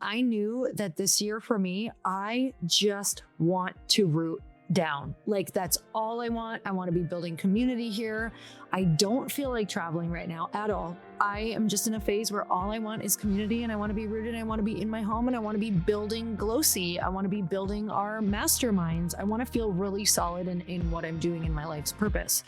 I knew that this year for me, I just want to root down. Like, that's all I want. I want to be building community here. I don't feel like traveling right now at all. I am just in a phase where all I want is community, and I want to be rooted. I want to be in my home, and I want to be building Glōci. I want to be building our masterminds. I want to feel really solid in what I'm doing in my life's purpose.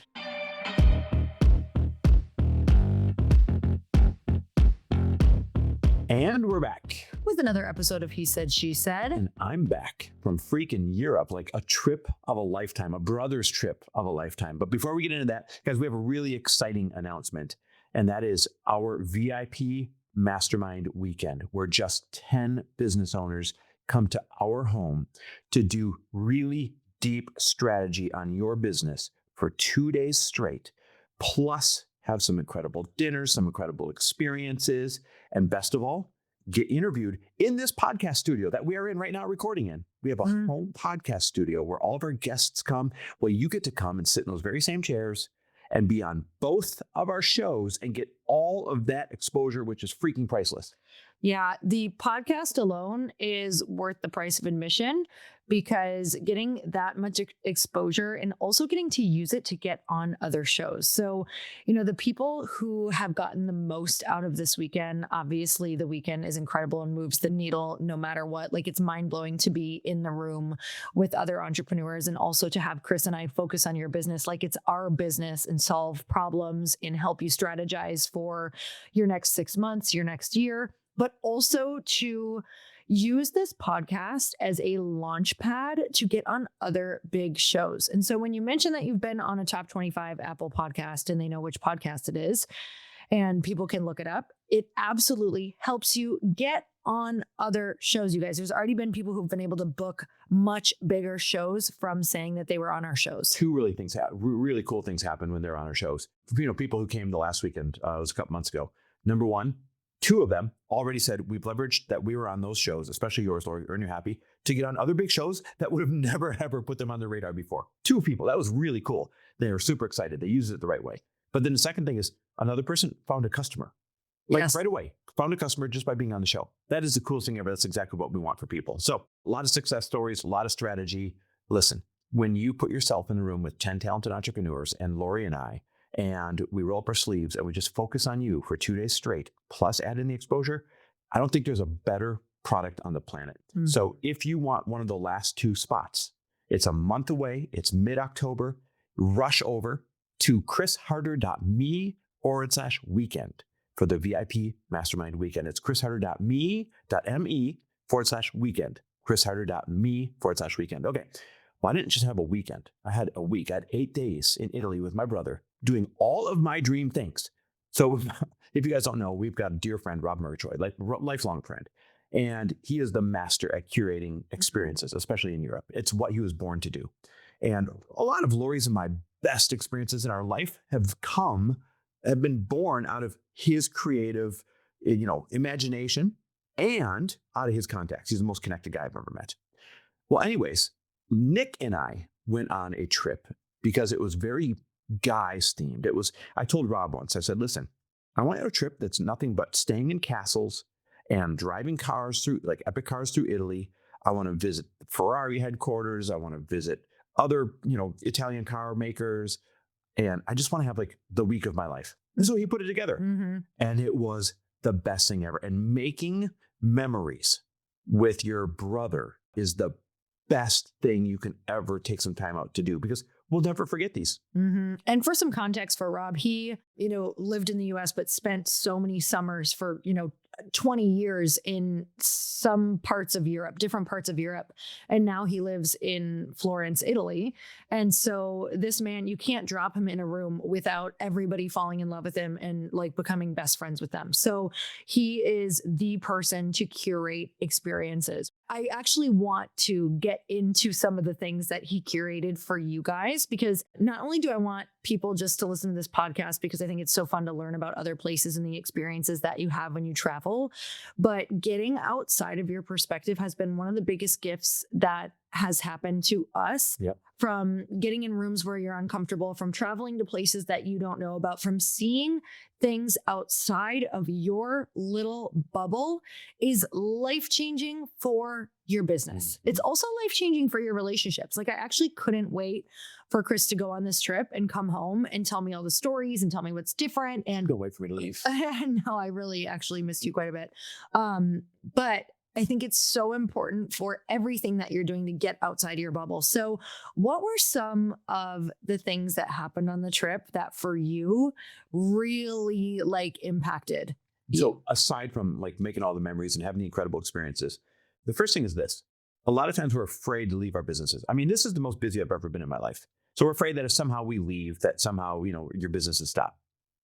And we're back with another episode of He Said, She Said. And I'm back from freaking Europe, like a trip of a lifetime, a brother's trip of a lifetime. But before we get into that, guys, we have a really exciting announcement, and that is our VIP Mastermind Weekend, where just 10 business owners come to our home to do really deep strategy on your business for 2 days straight, plus have some incredible dinners, some incredible experiences, and best of all, get interviewed in this podcast studio that we are in right now recording in. We have a home podcast studio where all of our guests come. Well, you get to come and sit in those very same chairs and be on both of our shows and get all of that exposure, which is freaking priceless. Yeah, the podcast alone is worth the price of admission, because getting that much exposure and also getting to use it to get on other shows. So, the people who have gotten the most out of this weekend, obviously the weekend is incredible and moves the needle no matter what. Like, it's mind blowing to be in the room with other entrepreneurs, and also to have Chris and I focus on your business like it's our business and solve problems and help you strategize for your next 6 months, your next year, but also to use this podcast as a launch pad to get on other big shows. And so when you mention that you've been on a top 25 Apple podcast and they know which podcast it is, and people can look it up, it absolutely helps you get on other shows, you guys. There's already been people who've been able to book much bigger shows from saying that they were on our shows. Two really cool things happen when they're on our shows. People who came the last weekend, it was a couple months ago. Number one, 2 of them already said we've leveraged that we were on those shows, especially yours, Lori, Earn Your Happy, to get on other big shows that would have never, ever put them on their radar before. 2 people. That was really cool. They were super excited. They used it the right way. But then the second thing is another person found a customer. Right away. Found a customer just by being on the show. That is the coolest thing ever. That's exactly what we want for people. So a lot of success stories, a lot of strategy. Listen, when you put yourself in a room with 10 talented entrepreneurs and Lori and I, and we roll up our sleeves and we just focus on you for 2 days straight, plus add in the exposure, I don't think there's a better product on the planet. So if you want one of the last 2 spots, it's a month away. It's mid-October. Rush over to chrisharder.me/weekend for the VIP Mastermind Weekend. It's chrisharder.me.me/weekend. chrisharder.me/weekend. Okay. Well, I didn't just have a weekend. I had a week. I had 8 days in Italy with my brother doing all of my dream things. So if you guys don't know, we've got a dear friend, Rob Murgatroyd, like lifelong friend. And he is the master at curating experiences, especially in Europe. It's what he was born to do. And a lot of Lori's and my best experiences in our life have been born out of his creative, imagination and out of his contacts. He's the most connected guy I've ever met. Well, anyways, Nick and I went on a trip because it was very guys themed. I told Rob once, I said, listen, I want a trip that's nothing but staying in castles and driving cars through, like epic cars through Italy. I want to visit the Ferrari headquarters. I want to visit other, Italian car makers. And I just want to have like the week of my life. And so he put it together. And it was the best thing ever. And making memories with your brother is the best thing you can ever take some time out to do, because we'll never forget these. And for some context for Rob, he, lived in the US, but spent so many summers for, 20 years in some parts of Europe, different parts of Europe. And now he lives in Florence, Italy. And so this man, you can't drop him in a room without everybody falling in love with him and like becoming best friends with them. So he is the person to curate experiences. I actually want to get into some of the things that he curated for you guys, because not only do I want people just to listen to this podcast, because I think it's so fun to learn about other places and the experiences that you have when you travel, but getting outside of your perspective has been one of the biggest gifts that has happened to us. Yep. From getting in rooms where you're uncomfortable, from traveling to places that you don't know about, from seeing things outside of your little bubble is life-changing for your business. It's also life-changing for your relationships. Like, I actually couldn't wait for Chris to go on this trip and come home and tell me all the stories and tell me what's different. And Don't wait for me to leave. no, I really actually missed you quite a bit. But I think it's so important for everything that you're doing to get outside of your bubble. So what were some of the things that happened on the trip that for you really like impacted you? So aside from like making all the memories and having the incredible experiences, the first thing is this. A lot of times we're afraid to leave our businesses. I mean, this is the most busy I've ever been in my life. So we're afraid that if somehow we leave, that somehow, your business is stopped.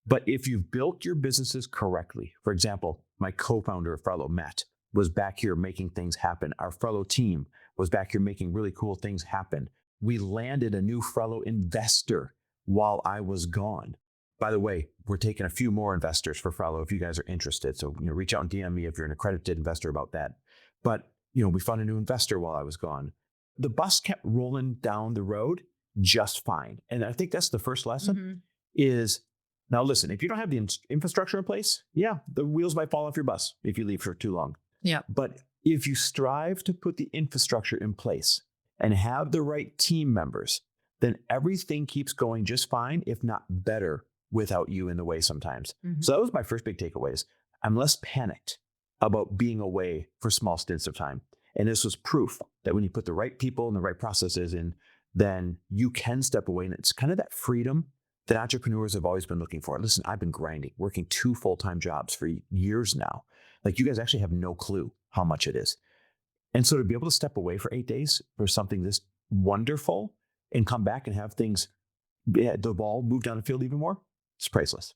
But if you've built your businesses correctly, for example, my co-founder of Frello, Matt, was back here making things happen. Our Frello team was back here making really cool things happen. We landed a new Frello investor while I was gone. By the way, we're taking a few more investors for Frello if you guys are interested. So, reach out and DM me if you're an accredited investor about that. But, we found a new investor while I was gone. The bus kept rolling down the road just fine. And I think that's the first lesson is, now listen, if you don't have the infrastructure in place, the wheels might fall off your bus if you leave for too long. Yeah. But if you strive to put the infrastructure in place and have the right team members, then everything keeps going just fine, if not better, without you in the way sometimes. So that was my first big takeaways. I'm less panicked about being away for small stints of time. And this was proof that when you put the right people and the right processes in, then you can step away. And it's kind of that freedom that entrepreneurs have always been looking for. Listen, I've been grinding, working 2 full-time jobs for years now. Like, you guys actually have no clue how much it is. And so to be able to step away for 8 days for something this wonderful and come back and have things, the ball move down the field even more, it's priceless.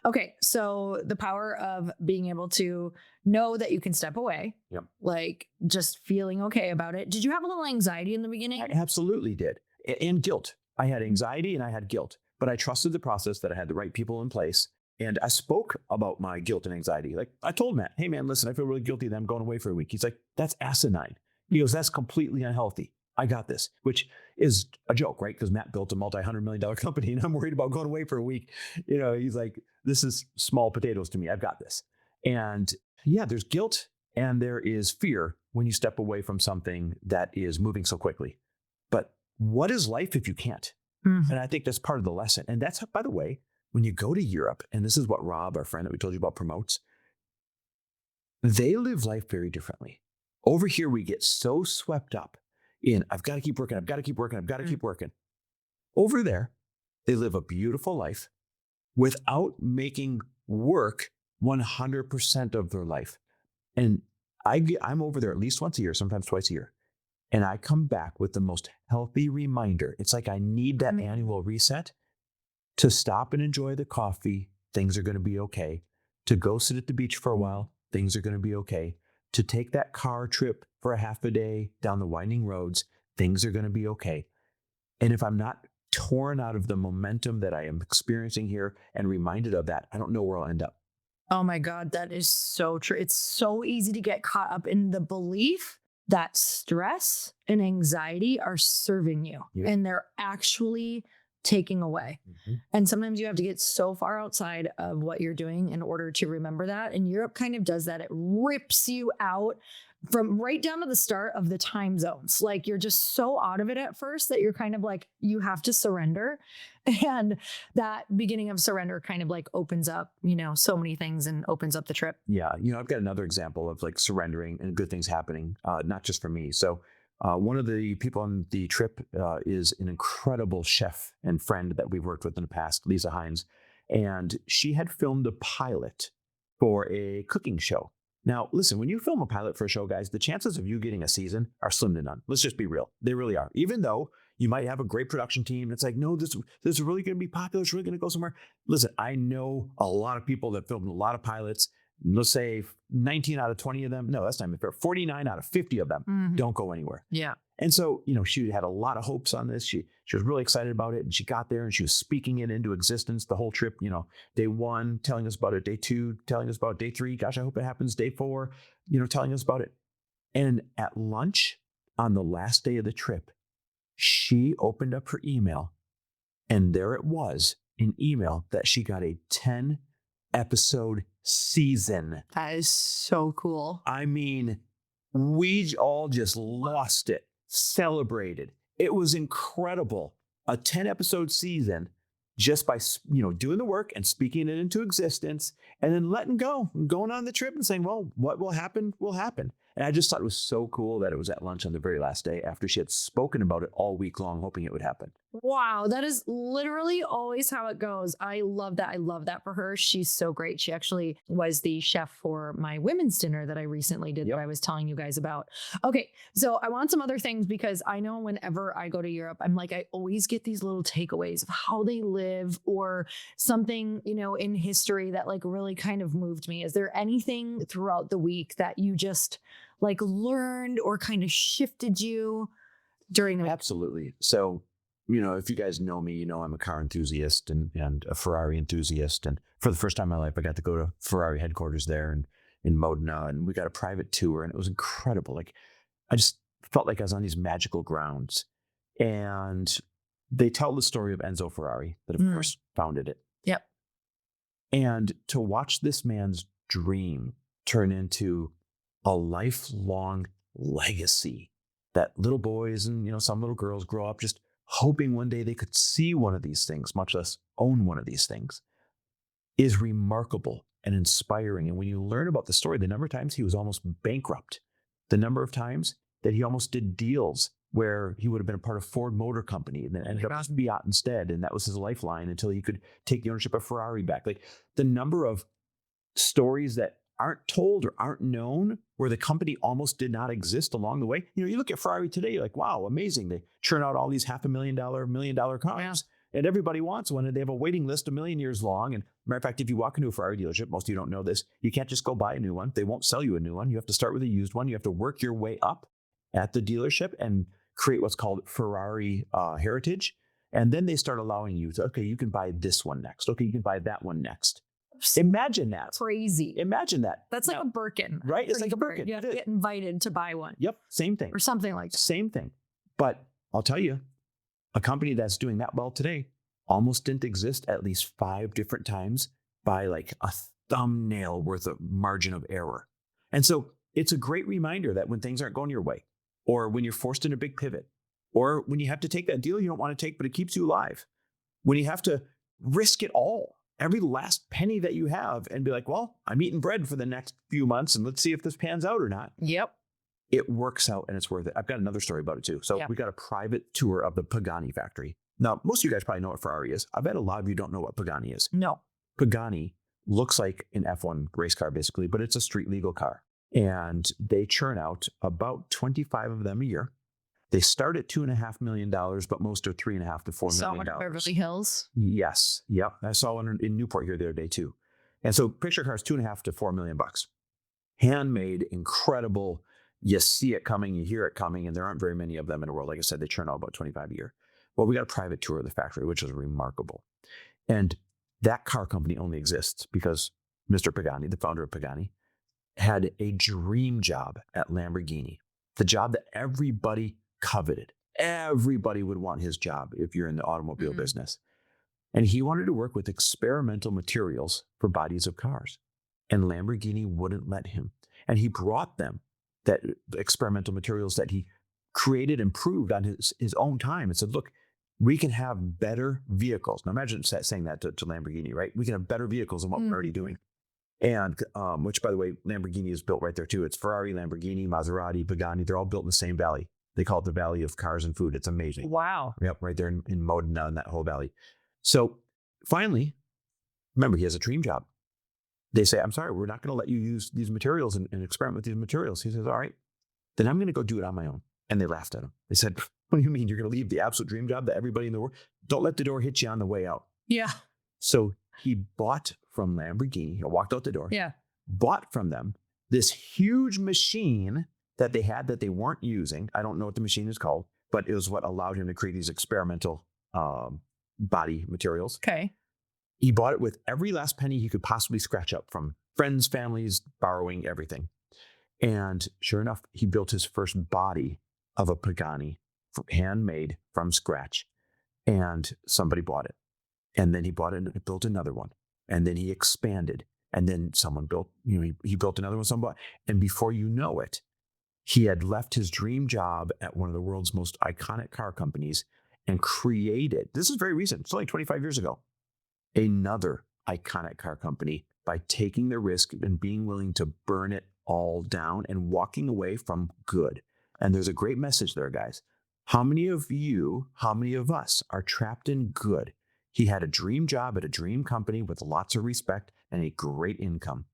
Okay. So the power of being able to know that you can step away, like just feeling okay about it. Did you have a little anxiety in the beginning? I absolutely did. And guilt. I had anxiety and I had guilt, but I trusted the process, that I had the right people in place. And I spoke about my guilt and anxiety. Like, I told Matt, hey man, listen, I feel really guilty that I'm going away for a week. He's like, that's asinine. He goes, that's completely unhealthy. I got this, which is a joke, right? Because Matt built a multi-$100 million company and I'm worried about going away for a week. He's like, this is small potatoes to me. I've got this. And there's guilt and there is fear when you step away from something that is moving so quickly. But what is life if you can't? And I think that's part of the lesson. And that's, by the way, when you go to Europe, and this is what Rob, our friend that we told you about, promotes, they live life very differently. Over here, we get so swept up in, I've got to keep working, I've got to keep working, I've got to keep working. Over there, they live a beautiful life without making work 100% of their life. And I'm over there at least once a year, sometimes twice a year. And I come back with the most healthy reminder. It's like I need that annual reset to stop and enjoy the coffee. Things are going to be okay. To go sit at the beach for a while. Things are going to be okay. To take that car trip for a half a day down the winding roads. Things are going to be okay. And if I'm not torn out of the momentum that I am experiencing here and reminded of that, I don't know where I'll end up. Oh my God, that is so true. It's so easy to get caught up in the belief that stress and anxiety are serving you and they're actually taking away. And sometimes you have to get so far outside of what you're doing in order to remember that. And Europe kind of does that. It rips you out from right down to the start of the time zones. Like, you're just so out of it at first that you're kind of like, you have to surrender. And that beginning of surrender kind of like opens up, so many things and opens up the trip. Yeah. I've got another example of like surrendering and good things happening, not just for me. So one of the people on the trip is an incredible chef and friend that we've worked with in the past, Lisa Hines. And she had filmed a pilot for a cooking show. Now, listen, when you film a pilot for a show, guys, the chances of you getting a season are slim to none. Let's just be real. They really are. Even though you might have a great production team. It's like, no, this is really going to be popular. It's really going to go somewhere. Listen, I know a lot of people that filmed a lot of pilots. Let's say 19 out of 20 of them. No, that's not even fair. 49 out of 50 of them don't go anywhere. Yeah. And so, she had a lot of hopes on this. She was really excited about it. And she got there and she was speaking it into existence the whole trip. Day 1, telling us about it. Day 2, telling us about it. Day 3, gosh, I hope it happens. Day 4, telling us about it. And at lunch, On the last day of the trip, she opened up her email, and there it was, an email that she got a 10 episode season. That is so cool. I mean, we all just lost it, celebrated. It was incredible. A 10 episode season just by, doing the work and speaking it into existence and then letting go, going on the trip and saying, well, what will happen will happen. And I just thought it was so cool that it was at lunch on the very last day after she had spoken about it all week long, hoping it would happen. Wow, that is literally always how it goes. I love that. I love that for her. She's so great. She actually was the chef for my women's dinner that I recently did that I was telling you guys about. Okay, so I want some other things because I know whenever I go to Europe, I'm like, I always get these little takeaways of how they live or something, in history that like really kind of moved me. Is there anything throughout the week that you just like learned or kind of shifted you during the week? Absolutely. So, if you guys know me, I'm a car enthusiast and a Ferrari enthusiast. And for the first time in my life, I got to go to Ferrari headquarters there and in Modena, and we got a private tour, and it was incredible. Like, I just felt like I was on these magical grounds. And they tell the story of Enzo Ferrari, that of course founded it. Yep. And to watch this man's dream turn into a lifelong legacy that little boys and some little girls grow up just hoping one day they could see one of these things, much less own one of these things, is remarkable and inspiring. And when you learn about the story, the number of times he was almost bankrupt, the number of times that he almost did deals where he would have been a part of Ford Motor Company and then ended up as Fiat instead, and that was his lifeline until he could take the ownership of Ferrari back. Like the number of stories that aren't told or aren't known where the company almost did not exist along the way. You look at Ferrari today, you're like, wow, amazing. They churn out all these $500,000, $1 million cars and everybody wants one. And they have a waiting list 1,000,000 years long. And matter of fact, if you walk into a Ferrari dealership, most of you don't know this, you can't just go buy a new one. They won't sell you a new one. You have to start with a used one. You have to work your way up at the dealership and create what's called Ferrari heritage. And then they start allowing you to, okay, you can buy this one next. Okay, you can buy that one next. Imagine that. Crazy. Imagine that. That's like a Birkin. Right? It's like a Birkin. You have to get invited to buy one. Yep. Same thing. Or something like that. Same thing. But I'll tell you, a company that's doing that well today almost didn't exist at least 5 different times by like a thumbnail worth of margin of error. And so it's a great reminder that when things aren't going your way, or when you're forced in a big pivot, or when you have to take that deal you don't want to take, but it keeps you alive, when you have to risk it all, every last penny that you have, and be like, well, I'm eating bread for the next few months and let's see if this pans out or not. Yep. It works out and it's worth it. I've got another story about it too. So we got a private tour of the Pagani factory. Now, most of you guys probably know what Ferrari is. I bet a lot of you don't know what Pagani is. No. Pagani looks like an F1 race car basically, but it's a street legal car. And they churn out about 25 of them a year. They start at $2.5 million, but most are $3.5 to $4 million. So Beverly Hills? Yes. Yep. I saw one in Newport here the other day too. And so picture cars, $2.5 to $4 million. Handmade, incredible. You see it coming, you hear it coming, and there aren't very many of them in the world. Like I said, they churn out about 25 a year. Well, we got a private tour of the factory, which was remarkable. And that car company only exists because Mr. Pagani, the founder of Pagani, had a dream job at Lamborghini, the job that everybody coveted. Everybody would want his job if you're in the automobile business. And he wanted to work with experimental materials for bodies of cars. And Lamborghini wouldn't let him. And he brought them that experimental materials that he created and proved on his own time and said, look, we can have better vehicles. Now imagine saying that to Lamborghini, right? We can have better vehicles than what we're already doing. And which, by the way, Lamborghini is built right there too. It's Ferrari, Lamborghini, Maserati, Pagani. They're all built in the same valley. They call it the Valley of Cars and Food. It's amazing. Wow. Yep, right there in Modena and that whole valley. So finally, remember, he has a dream job. They say, I'm sorry, we're not going to let you use these materials and experiment with these materials. He says, all right, then I'm going to go do it on my own. And they laughed at him. They said, what do you mean? You're going to leave the absolute dream job that everybody in the world? Don't let the door hit you on the way out. Yeah. So he bought from Lamborghini, he walked out the door, bought from them this huge machine that they had that they weren't using. I don't know what the machine is called, but it was what allowed him to create these experimental body materials. Okay. He bought it with every last penny he could possibly scratch up from friends, families, borrowing, everything. And sure enough, he built his first body of a Pagani, handmade from scratch, and somebody bought it. And then he bought it and built another one. And then he expanded. And then someone built, he built another one, someone bought. And before you know it, he had left his dream job at one of the world's most iconic car companies and created, this is very recent, it's only 25 years ago, another iconic car company by taking the risk and being willing to burn it all down and walking away from good. And there's a great message there, guys. How many of us are trapped in good? He had a dream job at a dream company with lots of respect and a great income.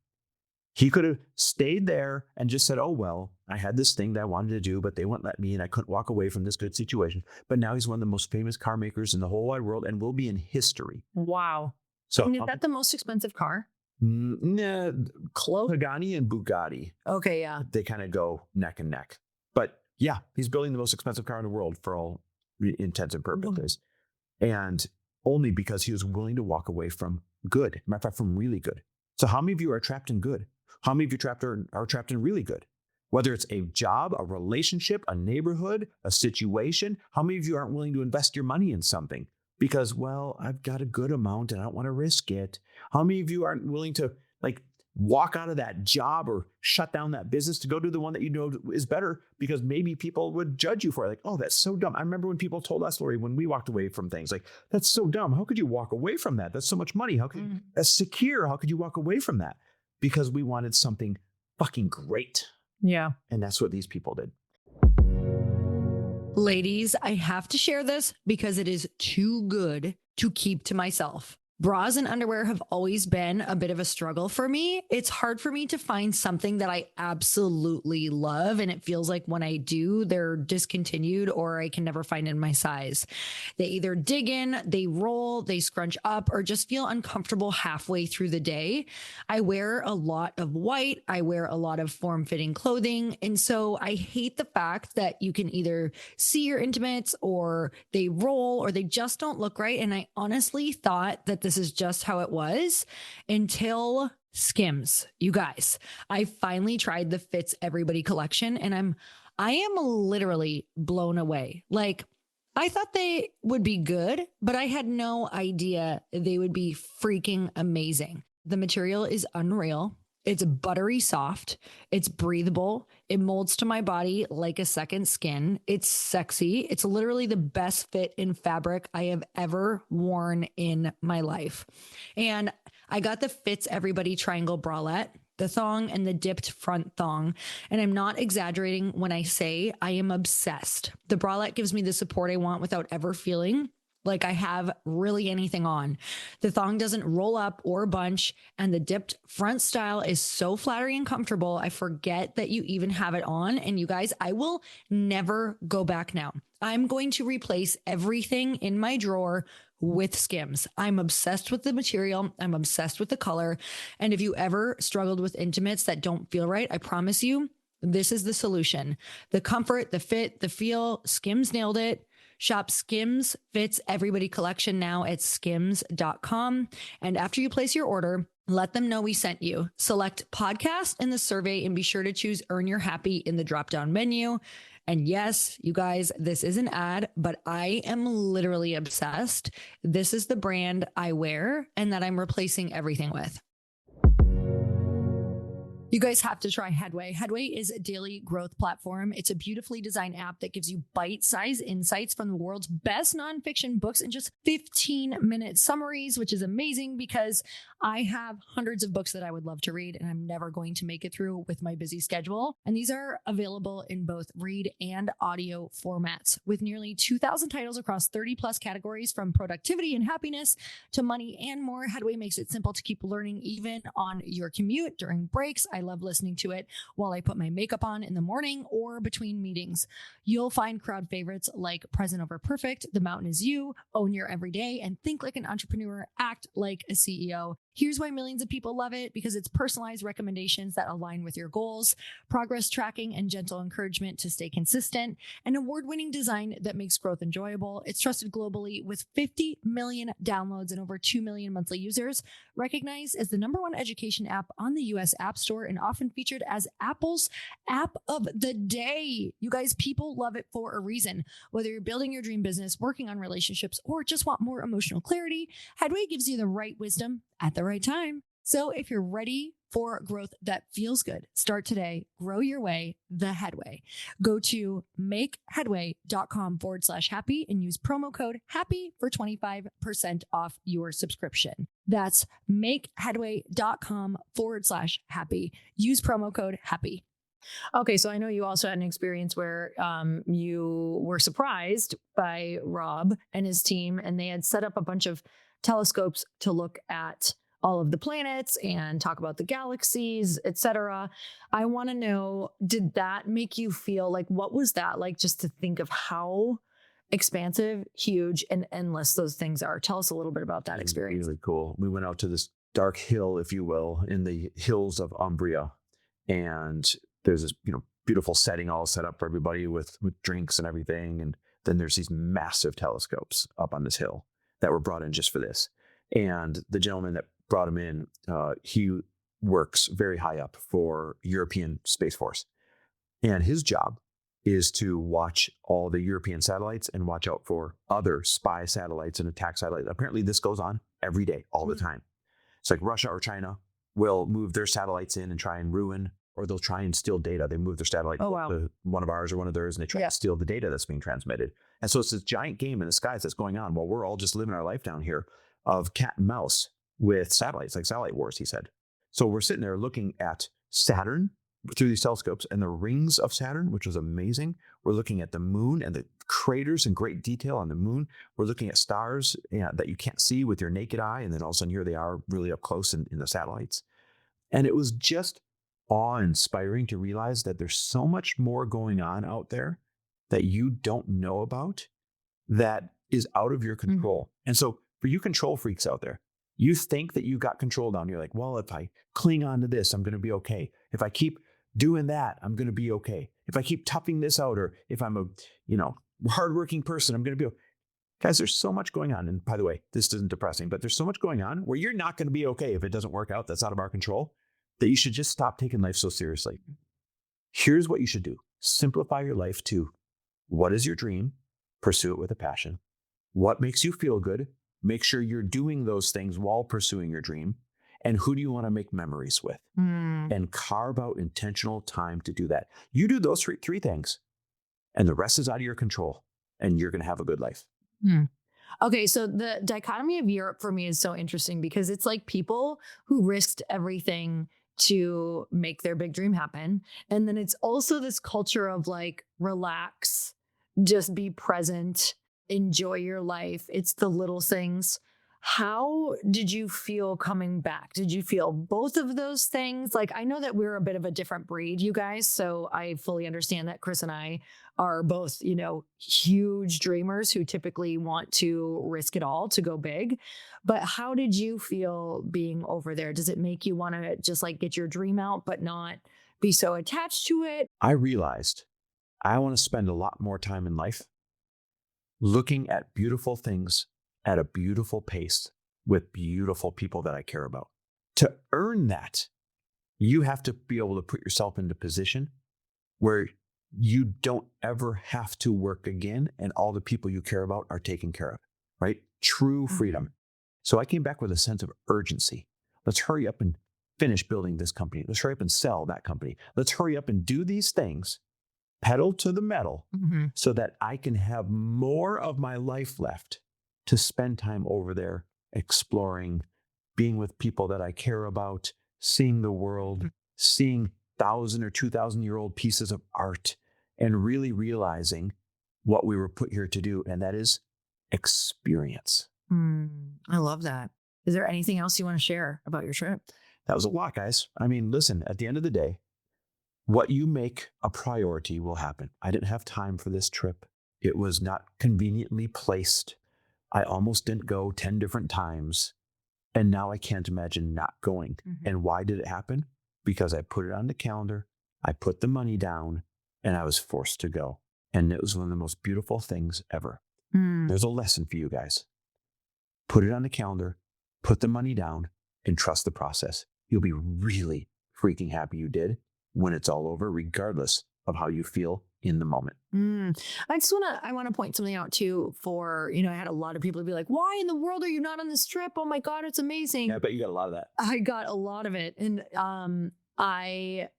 He could have stayed there and just said, oh, well, I had this thing that I wanted to do, but they wouldn't let me and I couldn't walk away from this good situation. But now he's one of the most famous car makers in the whole wide world and will be in history. Wow. So And is that the most expensive car? Nah, Close. Pagani and Bugatti, Okay, yeah. they kind of go neck and neck. But yeah, he's building the most expensive car in the world for all intents and purposes. And only because he was willing to walk away from good. Matter of fact, from really good. So how many of you are trapped in good? How many of you are trapped in really good? Whether it's a job, a relationship, a neighborhood, a situation, how many of you aren't willing to invest your money in something? Because, well, I've got a good amount and I don't want to risk it. How many of you aren't willing to walk out of that job or shut down that business to go do the one that you know is better because maybe people would judge you for it? Like, oh, that's so dumb. I remember when people told us, Lori, when we walked away from things like, that's so dumb. How could you walk away from that? That's so much money. How could that's secure? How could you walk away from that? Because we wanted something fucking great. Yeah. And that's what these people did. Ladies, I have to share this because it is too good to keep to myself. Bras and underwear have always been a bit of a struggle for me. It's hard for me to find something that I absolutely love. And it feels like when I do, they're discontinued or I can never find in my size. They either dig in, they roll, they scrunch up, or just feel uncomfortable halfway through the day. I wear a lot of white. I wear a lot of form-fitting clothing. And so I hate the fact that you can either see your intimates or they roll or they just don't look right. And I honestly thought that this is just how it was until Skims. You guys, I finally tried the Fits Everybody collection and I am literally blown away. Like, I thought they would be good, but I had no idea they would be freaking amazing. The material is unreal. It's buttery soft. It's breathable. It molds to my body like a second skin. It's sexy. It's literally the best fit in fabric I have ever worn in my life. And I got the Fits Everybody triangle bralette, the thong and the dipped front thong. And I'm not exaggerating when I say I am obsessed. The bralette gives me the support I want without ever feeling like I have really anything on. The thong doesn't roll up or bunch, and the dipped front style is so flattering and comfortable. I forget that you even have it on. And you guys, I will never go back now. I'm going to replace everything in my drawer with Skims. I'm obsessed with the material. I'm obsessed with the color. And if you ever struggled with intimates that don't feel right, I promise you, this is the solution. The comfort, the fit, the feel, Skims nailed it. Shop Skims Fits Everybody collection now at skims.com. And after you place your order, let them know we sent you. Select podcast in the survey and be sure to choose Earn Your Happy in the drop-down menu. And yes, you guys, this is an ad, but I am literally obsessed. This is the brand I wear and that I'm replacing everything with. You guys have to try Headway. Headway is a daily growth platform. It's a beautifully designed app that gives you bite-sized insights from the world's best nonfiction books in just 15-minute summaries, which is amazing because I have hundreds of books that I would love to read and I'm never going to make it through with my busy schedule. And these are available in both read and audio formats with nearly 2,000 titles across 30 plus categories from productivity and happiness to money and more. Headway makes it simple to keep learning even on your commute, during breaks. I love listening to it while I put my makeup on in the morning or between meetings. You'll find crowd favorites like Present Over Perfect, The Mountain Is You, Own Your Everyday, and Think Like an Entrepreneur, Act Like a CEO. Here's why millions of people love it: because it's personalized recommendations that align with your goals, progress tracking and gentle encouragement to stay consistent, an award-winning design that makes growth enjoyable. It's trusted globally with 50 million downloads and over 2 million monthly users, recognized as the #1 education app on the US App Store and often featured as Apple's app of the day. You guys, people love it for a reason. Whether you're building your dream business, working on relationships, or just want more emotional clarity, Headway gives you the right wisdom at the right time. So if you're ready for growth that feels good, start today. Grow your way the Headway. Go to makeheadway.com/happy and use promo code HAPPY for 25% off your subscription. That's makeheadway.com/happy. Use promo code HAPPY. Okay, so I know you also had an experience where you were surprised by Rob and his team, and they had set up a bunch of telescopes to look at all of the planets and talk about the galaxies, etc. I want to know, did that make you feel like, what was that like, just to think of how expansive, huge, and endless those things are? Tell us a little bit about that experience. Really cool. We went out to this dark hill, if you will, in the hills of Umbria, and there's this, beautiful setting all set up for everybody with drinks and everything. And then there's these massive telescopes up on this hill that were brought in just for this. And the gentleman that brought him in, he works very high up for European Space Force. And his job is to watch all the European satellites and watch out for other spy satellites and attack satellites. Apparently this goes on every day, all the time. It's like Russia or China will move their satellites in and try and ruin, or they'll try and steal data. They move their satellite to one of ours or one of theirs, and they try to steal the data that's being transmitted. And so it's this giant game in the skies that's going on while we're all just living our life down here of cat and mouse with satellites, like satellite wars, he said. So we're sitting there looking at Saturn through these telescopes and the rings of Saturn, which was amazing. We're looking at the moon and the craters in great detail on the moon. We're looking at stars that you can't see with your naked eye. And then all of a sudden here they are really up close in the satellites. And it was just awe-inspiring to realize that there's so much more going on out there that you don't know about that is out of your control. And so for you control freaks out there, you think that you got control down. You're like, well, if I cling on to this, I'm going to be okay. If I keep doing that, I'm going to be okay. If I keep toughing this out, or if I'm a, hardworking person, I'm going to be okay. Guys, there's so much going on. And by the way, this isn't depressing, but there's so much going on where you're not going to be okay if it doesn't work out. That's out of our control, that you should just stop taking life so seriously. Here's what you should do. Simplify your life to: what is your dream? Pursue it with a passion. What makes you feel good? Make sure you're doing those things while pursuing your dream. And who do you want to make memories with? And carve out intentional time to do that. You do those three things, and the rest is out of your control, and you're going to have a good life. Okay, so the dichotomy of Europe for me is so interesting, because it's like people who risked everything to make their big dream happen. And then it's also this culture of like, relax, just be present, enjoy your life. It's the little things. How did you feel coming back? Did you feel both of those things? Like, I know that we're a bit of a different breed, you guys. So I fully understand that Chris and I are both, huge dreamers who typically want to risk it all to go big. But how did you feel being over there? Does it make you want to just like get your dream out, but not be so attached to it? I realized I want to spend a lot more time in life looking at beautiful things at a beautiful pace with beautiful people that I care about. To earn that, you have to be able to put yourself into position where you don't ever have to work again, and all the people you care about are taken care of, right? True freedom. So I came back with a sense of urgency. Let's hurry up and finish building this company. Let's hurry up and sell that company. Let's hurry up and do these things, pedal to the metal, so that I can have more of my life left to spend time over there exploring, being with people that I care about, seeing the world, seeing 1,000 or 2,000-year-old pieces of art, and really realizing what we were put here to do, and that is experience. I love that. Is there anything else you want to share about your trip? That was a lot, guys. I mean, listen, at the end of the day, what you make a priority will happen. I didn't have time for this trip. It was not conveniently placed. I almost didn't go 10 different times. And now I can't imagine not going. Mhm. And why did it happen? Because I put it on the calendar, I put the money down, and I was forced to go. And it was one of the most beautiful things ever. Mm. There's a lesson for you guys. Put it on the calendar, put the money down, and trust the process. You'll be really freaking happy you did when it's all over, regardless of how you feel in the moment. I want to point something out too for, I had a lot of people be like, why in the world are you not on this trip? Oh my God, it's amazing. Yeah, I bet you got a lot of that. I got a lot of it. And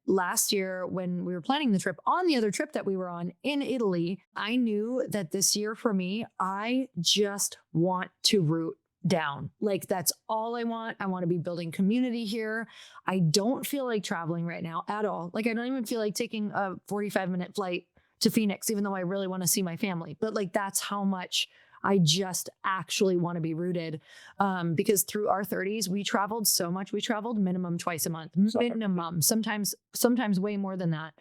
last year when we were planning the trip, on the other trip that we were on in Italy, I knew that this year for me, I just want to root down. Like that's all I want. I want to be building community here. I don't feel like traveling right now at all. Like I don't even feel like taking a 45-minute flight to Phoenix, even though I really want to see my family. But like that's how much I just actually want to be rooted. Because through our 30s, we traveled so much. We traveled minimum twice a month, minimum, sometimes way more than that.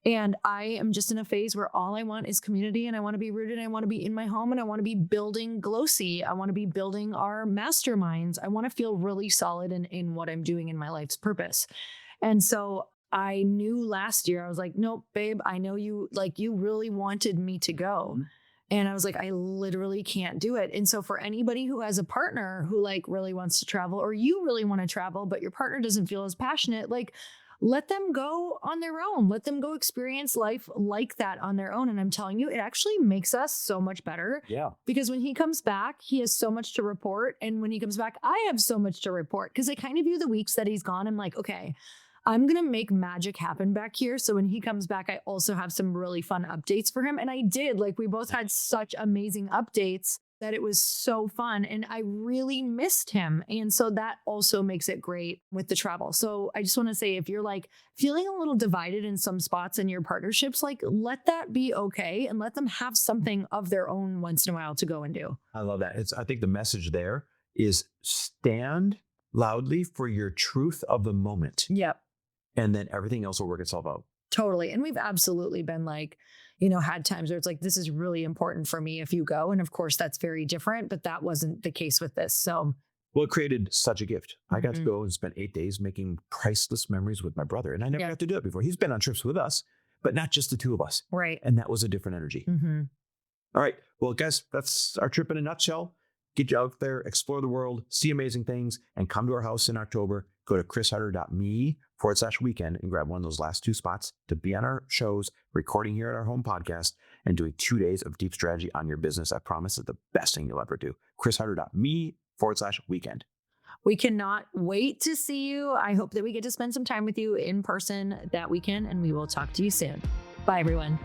And I am just in a phase where all I want is community, and I want to be rooted. I want to be in my home, and I want to be building Glōci. I want to be building our masterminds. I want to feel really solid in what I'm doing in my life's purpose. And so I knew last year, I was like, nope, babe, I know you really wanted me to go. And I was like, I literally can't do it. And so for anybody who has a partner who like really wants to travel, or you really want to travel, but your partner doesn't feel as passionate, like let them go on their own. Let them go experience life like that on their own. And I'm telling you, it actually makes us so much better. Yeah. Because when he comes back, he has so much to report. And when he comes back, I have so much to report. Because I kind of view the weeks that he's gone, I'm like, okay, I'm going to make magic happen back here. So when he comes back, I also have some really fun updates for him. And I did. Like we both had such amazing updates that it was so fun. And I really missed him. And so that also makes it great with the travel. So I just want to say, if you're like feeling a little divided in some spots in your partnerships, like let that be okay. And let them have something of their own once in a while to go and do. I love that. I think the message there is stand loudly for your truth of the moment. Yep. And then everything else will work itself out. Totally. And we've absolutely been like, had times where it's like, this is really important for me if you go. And of course, that's very different, but that wasn't the case with this. So, well, it created such a gift. I got to go and spend 8 days making priceless memories with my brother. And I never got to do it before. He's been on trips with us, but not just the two of us. Right. And that was a different energy. All right. Well, guys, that's our trip in a nutshell. Get you out there, explore the world, see amazing things, and come to our house in October. Go to chrisharder.me/weekend and grab one of those last 2 spots to be on our shows, recording here at our home podcast, and doing 2 days of deep strategy on your business. I promise it's the best thing you'll ever do. chrisharder.me/weekend. We cannot wait to see you. I hope that we get to spend some time with you in person that weekend, and we will talk to you soon. Bye, everyone.